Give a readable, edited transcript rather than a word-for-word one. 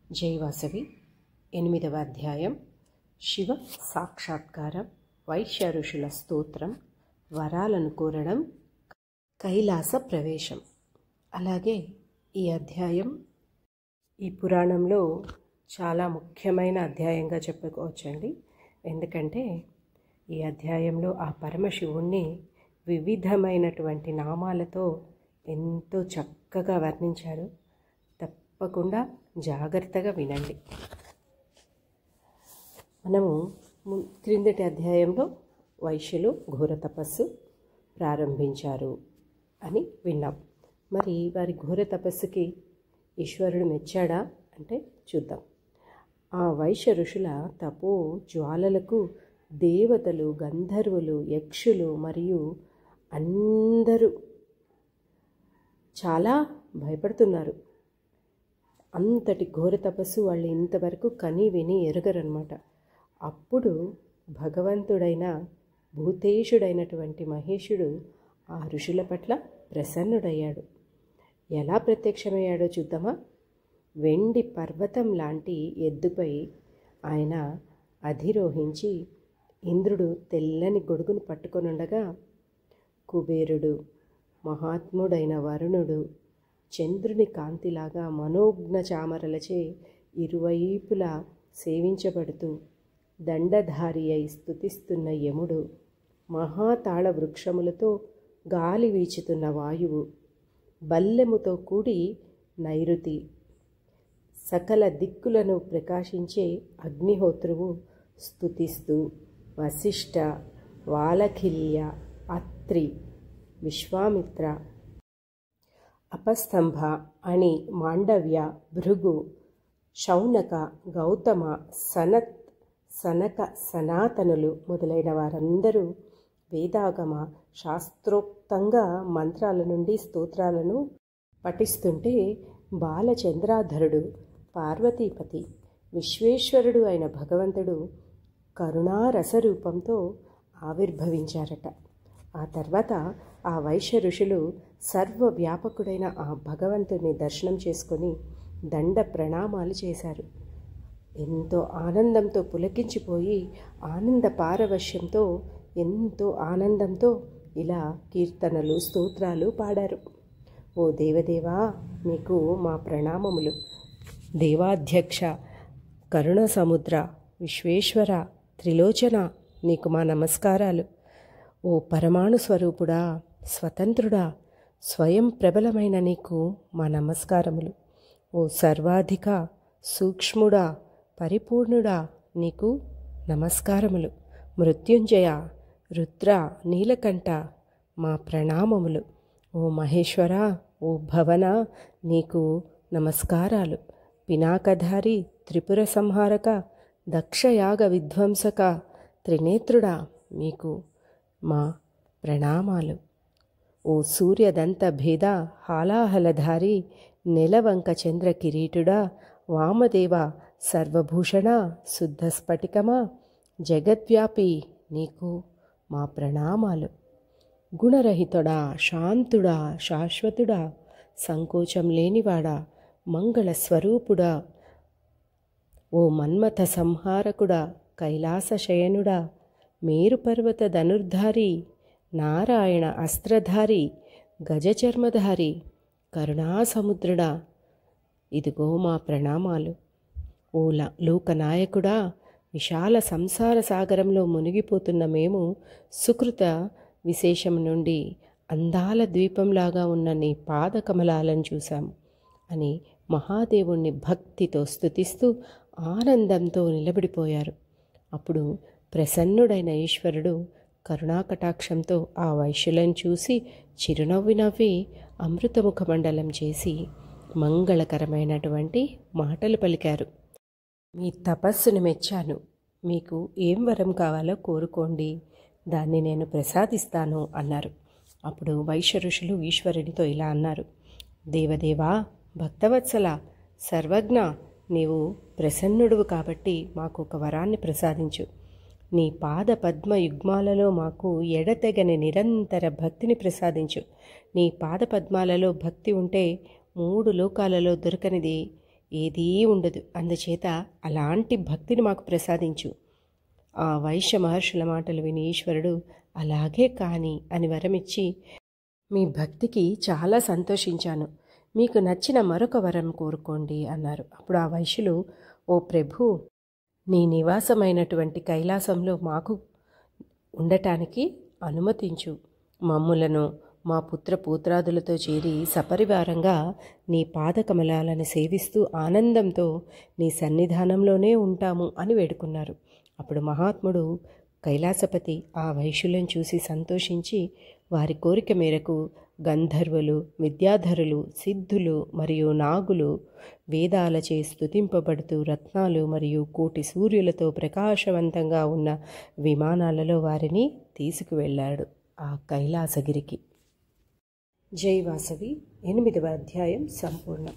జై వాసవి 8వ అధ్యాయం శివ సాక్షాత్కారం, వైశ్య ఋషుల స్తోత్రం, వరాలను కోరడం, కైలాస ప్రవేశం. అలాగే ఈ అధ్యాయం ఈ పురాణంలో చాలా ముఖ్యమైన అధ్యాయంగా చెప్పుకోవచ్చండి. ఎందుకంటే ఈ అధ్యాయంలో ఆ పరమశివుణ్ణి వివిధమైనటువంటి నామాలతో ఎంతో చక్కగా వర్ణించారు. తప్పకుండా జాగ్రత్తగా వినండి. మనము క్రిందటి అధ్యాయంలో వైశ్యులు ఘోర తపస్సు ప్రారంభించారు అని విన్నాం. మరి వారి ఘోర తపస్సుకి ఈశ్వరుడు మెచ్చాడా అంటే చూద్దాం. ఆ వైశ్య ఋషుల తపో జ్వాలలకు దేవతలు, గంధర్వులు, యక్షులు మరియు అందరూ చాలా భయపడుతున్నారు. అంతటి ఘోర తపస్సు వాళ్ళు ఇంతవరకు కని విని ఎరుగరనమాట. అప్పుడు భగవంతుడైన భూతేశుడైనటువంటి మహేశుడు ఆ ఋషుల పట్ల ప్రసన్నుడయ్యాడు. ఎలా ప్రత్యక్షమయ్యాడో చూద్దామా. వెండి పర్వతం లాంటి ఎద్దుపై ఆయన అధిరోహించి ఇంద్రుడు తెల్లని గొడుగును పట్టుకొనుండగా కుబేరుడు, మహాత్ముడైన వరుణుడు చంద్రుని కాంతిలాగా మనోజ్ఞ చామరలచే ఇరువైపులా సేవించబడుతూ దండధారి అయి స్తుతిస్తున్న యముడు, మహాతాళ వృక్షములతో గాలి వీచుతున్న వాయువు, బల్లెముతో కూడి నైరుతి, సకల దిక్కులను ప్రకాశించే అగ్నిహోత్రువు స్తుతిస్తూ వశిష్ఠ, వాలఖిల్య, అత్రి, విశ్వామిత్ర, అపస్తంభ అని మాండవ్య, భృగు, శౌనక, గౌతమ, సనక, సనాతనులు మొదలైన వారందరూ వేదాగమ శాస్త్రోక్తంగా మంత్రాల నుండి స్తోత్రాలను పఠిస్తుంటే బాలచంద్రాధరుడు, పార్వతీపతి, విశ్వేశ్వరుడు అయిన భగవంతుడు కరుణారసరూపంతో ఆవిర్భవించారట. ఆ తర్వాత ఆ వైశ్య ఋషులు సర్వవ్యాపకుడైన ఆ భగవంతుని దర్శనం చేసుకొని దండ ప్రణామాలు చేశారు. ఎంతో ఆనందంతో పులకించిపోయి ఆనంద పారవశ్యంతో ఎంతో ఆనందంతో ఇలా కీర్తనలు, స్తోత్రాలు పాడారు. ఓ దేవదేవా, నీకు మా ప్రణామములు. దేవాధ్యక్ష, కరుణ సముద్ర, విశ్వేశ్వర, త్రిలోచన, నీకు మా నమస్కారాలు. ఓ పరమాణు స్వరూపుడా, స్వతంత్రుడా, స్వయం ప్రబలమైన నీకు మా నమస్కారములు. ఓ సర్వాధిక, సూక్ష్ముడా, పరిపూర్ణుడా, నీకు నమస్కారములు. మృత్యుంజయ, రుద్ర, నీలకంఠ, మా ప్రణామములు. ఓ మహేశ్వర, ఓ భవన, నీకు నమస్కారాలు. పినాకధారి, త్రిపుర సంహారక, దక్షయాగ విధ్వంసక, త్రినేత్రుడా, మీకు మా ప్రణామాలు. ఓ సూర్యదంత భేద, హాలాహలధారి, నెలవంక చంద్ర కిరీటుడా, వామదేవ, సర్వభూషణ, శుద్ధ స్ఫటికమా, జగద్వ్యాపి, నీకు మా ప్రణామాలు. గుణరహితుడా, శాంతుడా, శాశ్వతుడా, సంకోచం లేనివాడా, మంగళ స్వరూపుడా, ఓ మన్మథ సంహారకుడా, కైలాస శయనుడా, మేరుపర్వత ధనుర్ధారి, నారాయణ అస్త్రధారి, గజచర్మధారి, కరుణాసముద్రుడా, ఇదిగో మా ప్రణామాలు. ఓ లోకనాయకుడా, విశాల సంసార సాగరంలో మునిగిపోతున్న మేము సుకృత విశేషం నుండి అందాల ద్వీపంలాగా ఉన్న నీ పాదకమలాలను చూశాము అని మహాదేవుణ్ణి భక్తితో స్తుతిస్తూ ఆనందంతో నిలబడిపోయారు. అప్పుడు ప్రసన్నుడైన ఈశ్వరుడు కరుణాకటాక్షంతో ఆ వైశ్యులను చూసి చిరునవ్వి నవ్వి అమృతముఖ మండలం చేసి మంగళకరమైనటువంటి మాటలు పలికారు. మీ తపస్సును మెచ్చాను. మీకు ఏం వరం కావాలో కోరుకోండి, దాన్ని నేను ప్రసాదిస్తాను అన్నారు. అప్పుడు వైశ్య ఋషులు ఈశ్వరునితో ఇలా అన్నారు. దేవదేవా, భక్తవత్సల, సర్వజ్ఞ, నీవు ప్రసన్నుడువు కాబట్టి మాకు ఒక వరాన్ని ప్రసాదించు. నీ పాద పద్మ యుగ్మాలలో మాకు ఎడతెగని నిరంతర భక్తిని ప్రసాదించు. నీ పాద పద్మాలలో భక్తి ఉంటే 3 లోకాలలో దొరకనిది ఏదీ ఉండదు. అందుచేత అలాంటి భక్తిని మాకు ప్రసాదించు. ఆ వైశ్య మహర్షుల మాటలు విని ఈశ్వరుడు అలాగే కాని అని వరమిచ్చి, మీ భక్తికి చాలా సంతోషించాను, మీకు నచ్చిన మరొక వరం కోరుకోండి అన్నారు. అప్పుడు ఆ వైశ్యులు, ఓ ప్రభు, నీ నివాసమైనటువంటి కైలాసంలో మాకు ఉండటానికి అనుమతించు. మమ్ములను మా పుత్రపూత్రాదులతో చేరి సపరివారంగా నీ పాదకమలాలను సేవిస్తూ ఆనందంతో నీ సన్నిధానంలోనే ఉంటాము అని వేడుకున్నారు. అప్పుడు మహాత్ముడు కైలాసపతి ఆ వైశ్యులను చూసి సంతోషించి వారి కోరిక మేరకు గంధర్వులు, విద్యాధరులు, సిద్ధులు మరియు నాగులు వేదాలచే స్తుతింపబడుతూ రత్నాలు మరియు కోటి సూర్యులతో ప్రకాశవంతంగా ఉన్న విమానాలలో వారిని తీసుకువెళ్ళాడు ఆ కైలాసగిరికి. జై వాసవి 8వ అధ్యాయం సంపూర్ణం.